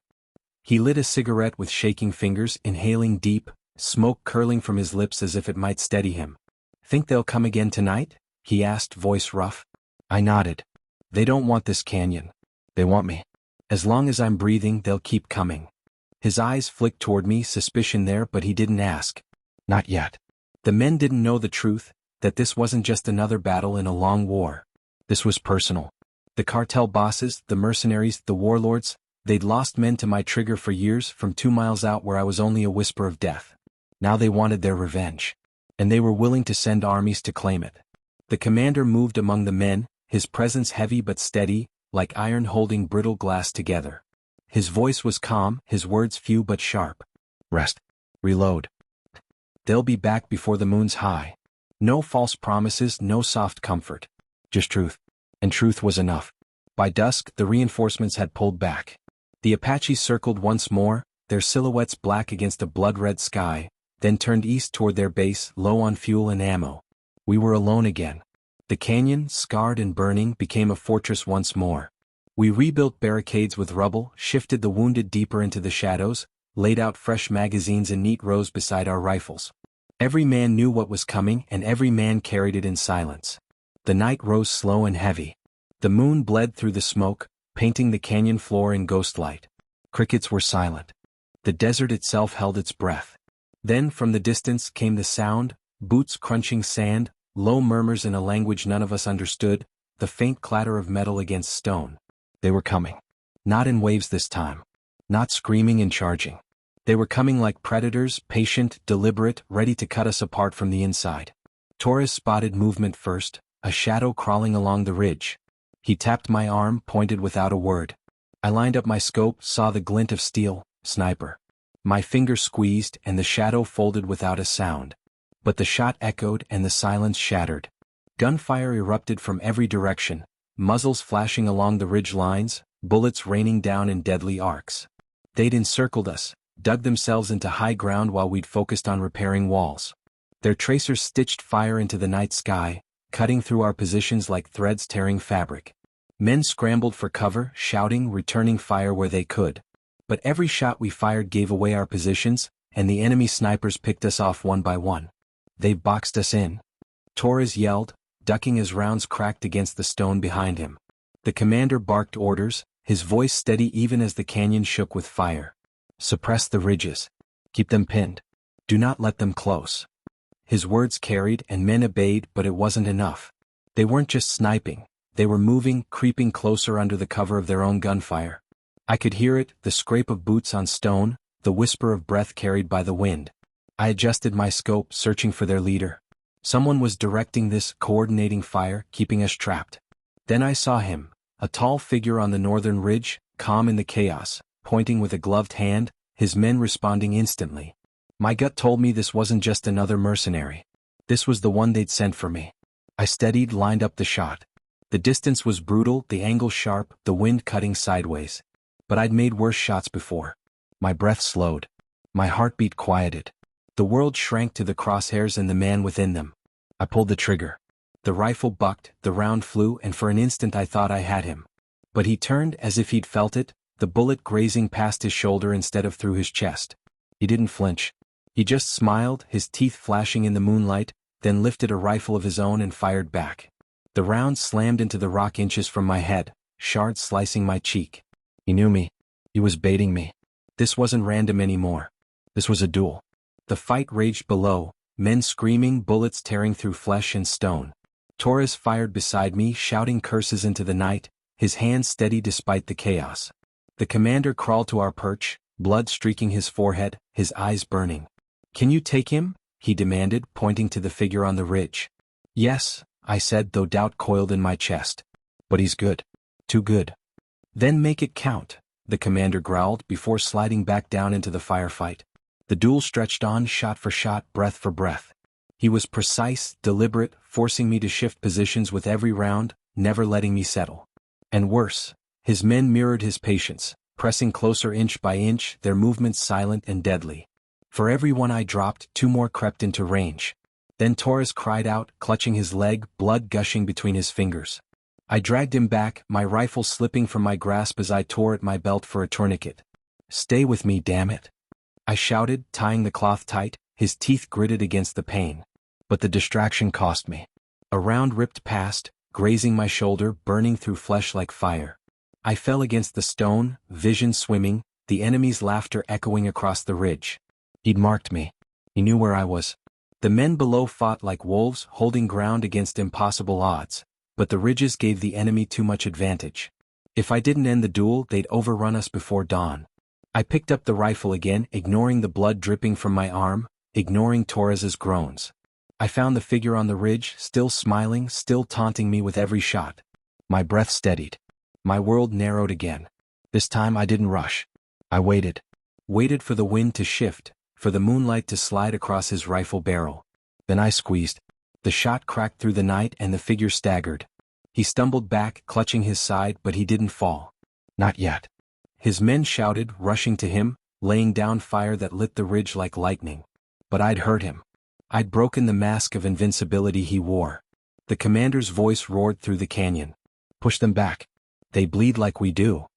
He lit a cigarette with shaking fingers, inhaling deep, smoke curling from his lips as if it might steady him. "Think they'll come again tonight?" he asked, voice rough. I nodded. "They don't want this canyon. They want me. As long as I'm breathing, they'll keep coming." His eyes flicked toward me, suspicion there, but he didn't ask. Not yet. The men didn't know the truth, that this wasn't just another battle in a long war. This was personal. The cartel bosses, the mercenaries, the warlords, they'd lost men to my trigger for years, from 2 miles out where I was only a whisper of death. Now they wanted their revenge. And they were willing to send armies to claim it. The commander moved among the men, his presence heavy but steady, like iron holding brittle glass together. His voice was calm, his words few but sharp. "Rest. Reload. They'll be back before the moon's high. No false promises, no soft comfort. Just truth." And truth was enough. By dusk, the reinforcements had pulled back. The Apaches circled once more, their silhouettes black against a blood-red sky, then turned east toward their base, low on fuel and ammo. We were alone again. The canyon, scarred and burning, became a fortress once more. We rebuilt barricades with rubble, shifted the wounded deeper into the shadows, laid out fresh magazines in neat rows beside our rifles. Every man knew what was coming, and every man carried it in silence. The night rose slow and heavy. The moon bled through the smoke, painting the canyon floor in ghostlight. Crickets were silent. The desert itself held its breath. Then from the distance came the sound, boots crunching sand, low murmurs in a language none of us understood, the faint clatter of metal against stone. They were coming. Not in waves this time. Not screaming and charging. They were coming like predators, patient, deliberate, ready to cut us apart from the inside. Torres spotted movement first, a shadow crawling along the ridge. He tapped my arm, pointed without a word. I lined up my scope, saw the glint of steel, sniper. My finger squeezed, and the shadow folded without a sound. But the shot echoed and the silence shattered. Gunfire erupted from every direction, muzzles flashing along the ridge lines, bullets raining down in deadly arcs. They'd encircled us, dug themselves into high ground while we'd focused on repairing walls. Their tracers stitched fire into the night sky, cutting through our positions like threads tearing fabric. Men scrambled for cover, shouting, returning fire where they could. But every shot we fired gave away our positions, and the enemy snipers picked us off one by one. They boxed us in. Torres yelled, ducking as rounds cracked against the stone behind him. The commander barked orders, his voice steady even as the canyon shook with fire. "Suppress the ridges. Keep them pinned. Do not let them close." His words carried and men obeyed, but it wasn't enough. They weren't just sniping, they were moving, creeping closer under the cover of their own gunfire. I could hear it, the scrape of boots on stone, the whisper of breath carried by the wind. I adjusted my scope, searching for their leader. Someone was directing this, coordinating fire, keeping us trapped. Then I saw him, a tall figure on the northern ridge, calm in the chaos, pointing with a gloved hand, his men responding instantly. My gut told me this wasn't just another mercenary. This was the one they'd sent for me. I steadied, lined up the shot. The distance was brutal, the angle sharp, the wind cutting sideways. But I'd made worse shots before. My breath slowed. My heartbeat quieted. The world shrank to the crosshairs and the man within them. I pulled the trigger. The rifle bucked, the round flew, and for an instant I thought I had him. But he turned as if he'd felt it, the bullet grazing past his shoulder instead of through his chest. He didn't flinch. He just smiled, his teeth flashing in the moonlight, then lifted a rifle of his own and fired back. The round slammed into the rock inches from my head, shards slicing my cheek. He knew me. He was baiting me. This wasn't random anymore. This was a duel. The fight raged below, men screaming, bullets tearing through flesh and stone. Torres fired beside me, shouting curses into the night, his hands steady despite the chaos. The commander crawled to our perch, blood streaking his forehead, his eyes burning. "Can you take him?" he demanded, pointing to the figure on the ridge. "Yes," I said, though doubt coiled in my chest. "But he's good. Too good." "Then make it count," the commander growled before sliding back down into the firefight. The duel stretched on, shot for shot, breath for breath. He was precise, deliberate, forcing me to shift positions with every round, never letting me settle. And worse, his men mirrored his patience, pressing closer inch by inch, their movements silent and deadly. For every one I dropped, two more crept into range. Then Torres cried out, clutching his leg, blood gushing between his fingers. I dragged him back, my rifle slipping from my grasp as I tore at my belt for a tourniquet. "Stay with me, damn it!" I shouted, tying the cloth tight, his teeth gritted against the pain. But the distraction cost me. A round ripped past, grazing my shoulder, burning through flesh like fire. I fell against the stone, vision swimming, the enemy's laughter echoing across the ridge. He'd marked me. He knew where I was. The men below fought like wolves, holding ground against impossible odds, but the ridges gave the enemy too much advantage. If I didn't end the duel, they'd overrun us before dawn. I picked up the rifle again, ignoring the blood dripping from my arm, ignoring Torres's groans. I found the figure on the ridge, still smiling, still taunting me with every shot. My breath steadied. My world narrowed again. This time I didn't rush. I waited. Waited for the wind to shift, for the moonlight to slide across his rifle barrel. Then I squeezed. The shot cracked through the night and the figure staggered. He stumbled back, clutching his side, but he didn't fall. Not yet. His men shouted, rushing to him, laying down fire that lit the ridge like lightning. But I'd hurt him. I'd broken the mask of invincibility he wore. The commander's voice roared through the canyon. "Push them back. They bleed like we do."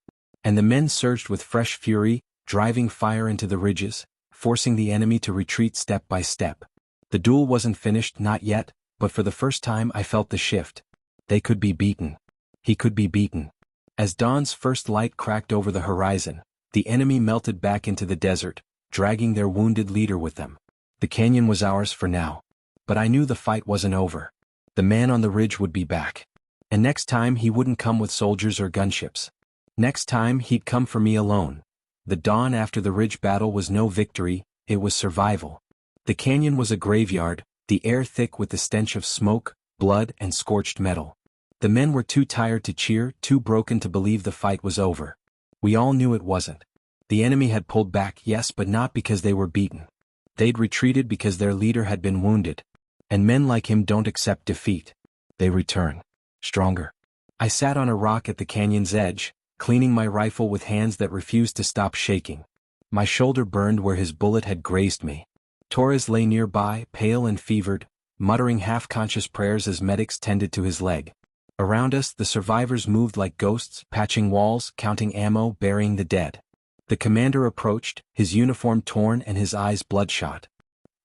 And the men surged with fresh fury, driving fire into the ridges, forcing the enemy to retreat step by step. The duel wasn't finished, not yet, but for the first time I felt the shift. They could be beaten. He could be beaten. As dawn's first light cracked over the horizon, the enemy melted back into the desert, dragging their wounded leader with them. The canyon was ours for now. But I knew the fight wasn't over. The man on the ridge would be back. And next time he wouldn't come with soldiers or gunships. Next time he'd come for me alone. The dawn after the ridge battle was no victory, it was survival. The canyon was a graveyard, the air thick with the stench of smoke, blood, and scorched metal. The men were too tired to cheer, too broken to believe the fight was over. We all knew it wasn't. The enemy had pulled back, yes, but not because they were beaten. They'd retreated because their leader had been wounded. And men like him don't accept defeat. They return. Stronger. I sat on a rock at the canyon's edge, cleaning my rifle with hands that refused to stop shaking. My shoulder burned where his bullet had grazed me. Torres lay nearby, pale and fevered, muttering half-conscious prayers as medics tended to his leg. Around us, the survivors moved like ghosts, patching walls, counting ammo, burying the dead. The commander approached, his uniform torn and his eyes bloodshot.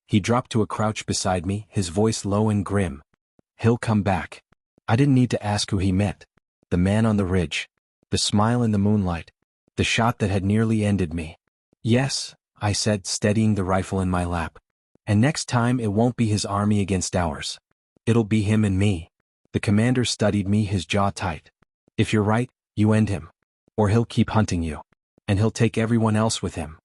He dropped to a crouch beside me, his voice low and grim. "He'll come back." I didn't need to ask who he meant. The man on the ridge. The smile in the moonlight. The shot that had nearly ended me. "Yes," I said, steadying the rifle in my lap. "And next time it won't be his army against ours. It'll be him and me." The commander studied me, his jaw tight. "If you're right, you end him. Or he'll keep hunting you. And he'll take everyone else with him."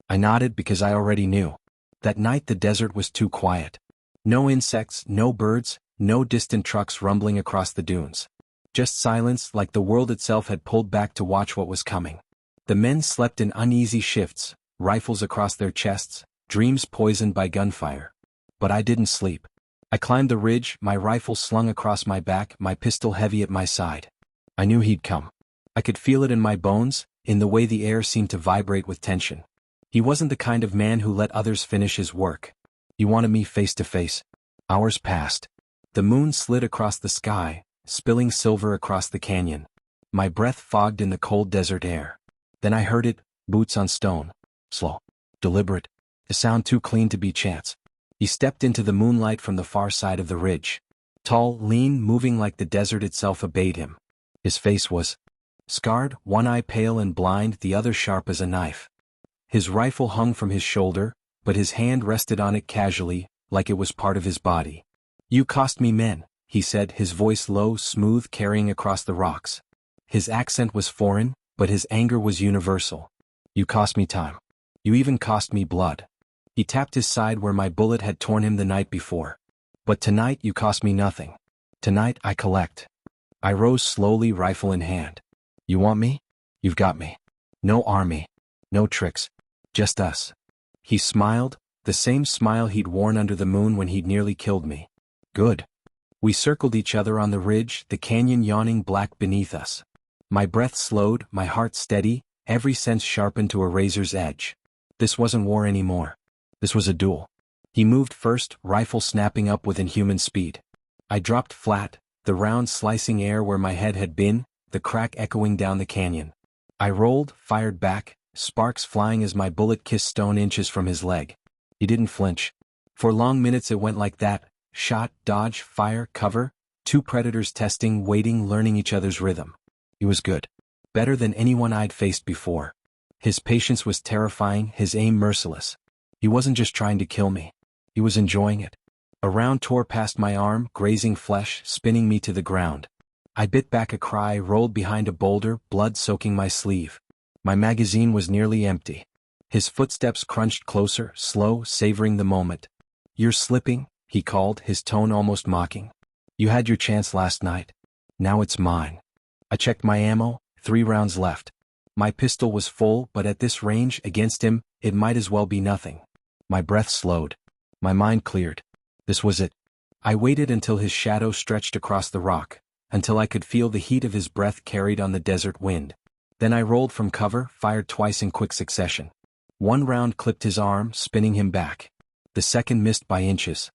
I nodded because I already knew. That night the desert was too quiet. No insects, no birds, no distant trucks rumbling across the dunes. Just silence, like the world itself had pulled back to watch what was coming. The men slept in uneasy shifts, rifles across their chests, dreams poisoned by gunfire. But I didn't sleep. I climbed the ridge, my rifle slung across my back, my pistol heavy at my side. I knew he'd come. I could feel it in my bones, in the way the air seemed to vibrate with tension. He wasn't the kind of man who let others finish his work. He wanted me face to face. Hours passed. The moon slid across the sky, spilling silver across the canyon. My breath fogged in the cold desert air. Then I heard it, boots on stone. Slow. Deliberate. A sound too clean to be chance. He stepped into the moonlight from the far side of the ridge. Tall, lean, moving like the desert itself obeyed him. His face was scarred, one eye pale and blind, the other sharp as a knife. His rifle hung from his shoulder, but his hand rested on it casually, like it was part of his body. "You cost me men," he said, his voice low, smooth, carrying across the rocks. His accent was foreign, but his anger was universal. "You cost me time. You even cost me blood." He tapped his side where my bullet had torn him the night before. "But tonight you cost me nothing. Tonight I collect." I rose slowly, rifle in hand. "You want me? You've got me. No army. No tricks. Just us." He smiled, the same smile he'd worn under the moon when he'd nearly killed me. "Good." We circled each other on the ridge, the canyon yawning black beneath us. My breath slowed, my heart steady, every sense sharpened to a razor's edge. This wasn't war anymore. This was a duel. He moved first, rifle snapping up with inhuman speed. I dropped flat, the round slicing air where my head had been, the crack echoing down the canyon. I rolled, fired back, sparks flying as my bullet kissed stone inches from his leg. He didn't flinch. For long minutes it went like that, shot, dodge, fire, cover, two predators testing, waiting, learning each other's rhythm. He was good. Better than anyone I'd faced before. His patience was terrifying, his aim merciless. He wasn't just trying to kill me. He was enjoying it. A round tore past my arm, grazing flesh, spinning me to the ground. I bit back a cry, rolled behind a boulder, blood soaking my sleeve. My magazine was nearly empty. His footsteps crunched closer, slow, savoring the moment. "You're slipping," he called, his tone almost mocking. "You had your chance last night. Now it's mine." I checked my ammo, 3 rounds left. My pistol was full, but at this range, against him, it might as well be nothing. My breath slowed. My mind cleared. This was it. I waited until his shadow stretched across the rock, until I could feel the heat of his breath carried on the desert wind. Then I rolled from cover, fired twice in quick succession. One round clipped his arm, spinning him back. The second missed by inches.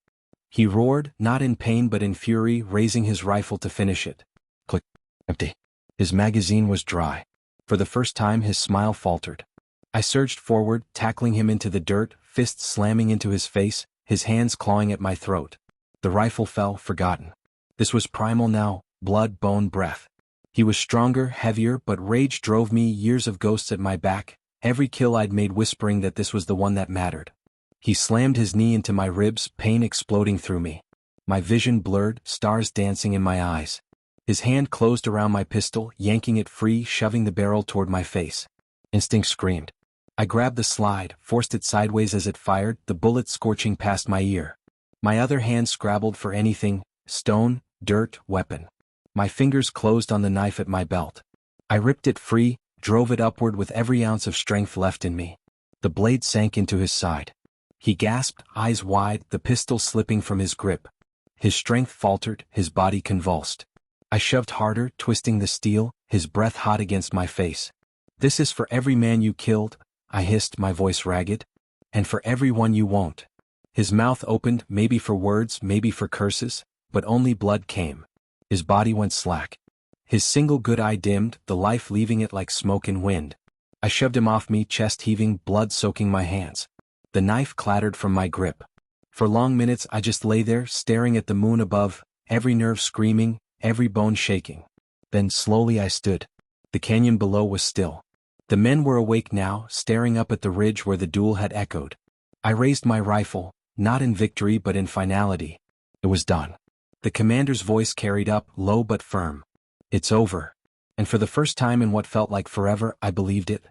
He roared, not in pain but in fury, raising his rifle to finish it. Click. Empty. His magazine was dry. For the first time his smile faltered. I surged forward, tackling him into the dirt, fists slamming into his face, his hands clawing at my throat. The rifle fell, forgotten. This was primal now, blood, bone, breath. He was stronger, heavier, but rage drove me, years of ghosts at my back, every kill I'd made whispering that this was the one that mattered. He slammed his knee into my ribs, pain exploding through me. My vision blurred, stars dancing in my eyes. His hand closed around my pistol, yanking it free, shoving the barrel toward my face. Instinct screamed. I grabbed the slide, forced it sideways as it fired, the bullet scorching past my ear. My other hand scrabbled for anything, stone, dirt, weapon. My fingers closed on the knife at my belt. I ripped it free, drove it upward with every ounce of strength left in me. The blade sank into his side. He gasped, eyes wide, the pistol slipping from his grip. His strength faltered, his body convulsed. I shoved harder, twisting the steel, his breath hot against my face. "This is for every man you killed," I hissed, my voice ragged. "And for every one you won't." His mouth opened, maybe for words, maybe for curses, but only blood came. His body went slack. His single good eye dimmed, the life leaving it like smoke and wind. I shoved him off me, chest heaving, blood soaking my hands. The knife clattered from my grip. For long minutes I just lay there, staring at the moon above, every nerve screaming, every bone shaking. Then slowly I stood. The canyon below was still. The men were awake now, staring up at the ridge where the duel had echoed. I raised my rifle, not in victory but in finality. It was done. The commander's voice carried up, low but firm. "It's over." And for the first time in what felt like forever, I believed it.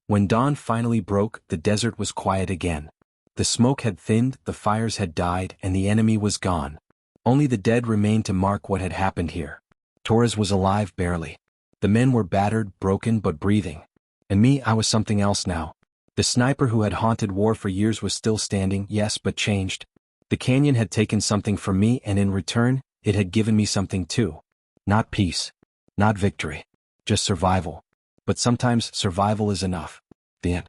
When dawn finally broke, the desert was quiet again. The smoke had thinned, the fires had died, and the enemy was gone. Only the dead remained to mark what had happened here. Torres was alive barely. The men were battered, broken but breathing. And me, I was something else now. The sniper who had haunted war for years was still standing, yes, but changed. The canyon had taken something from me, and in return, it had given me something too. Not peace. Not victory. Just survival. But sometimes survival is enough. The end.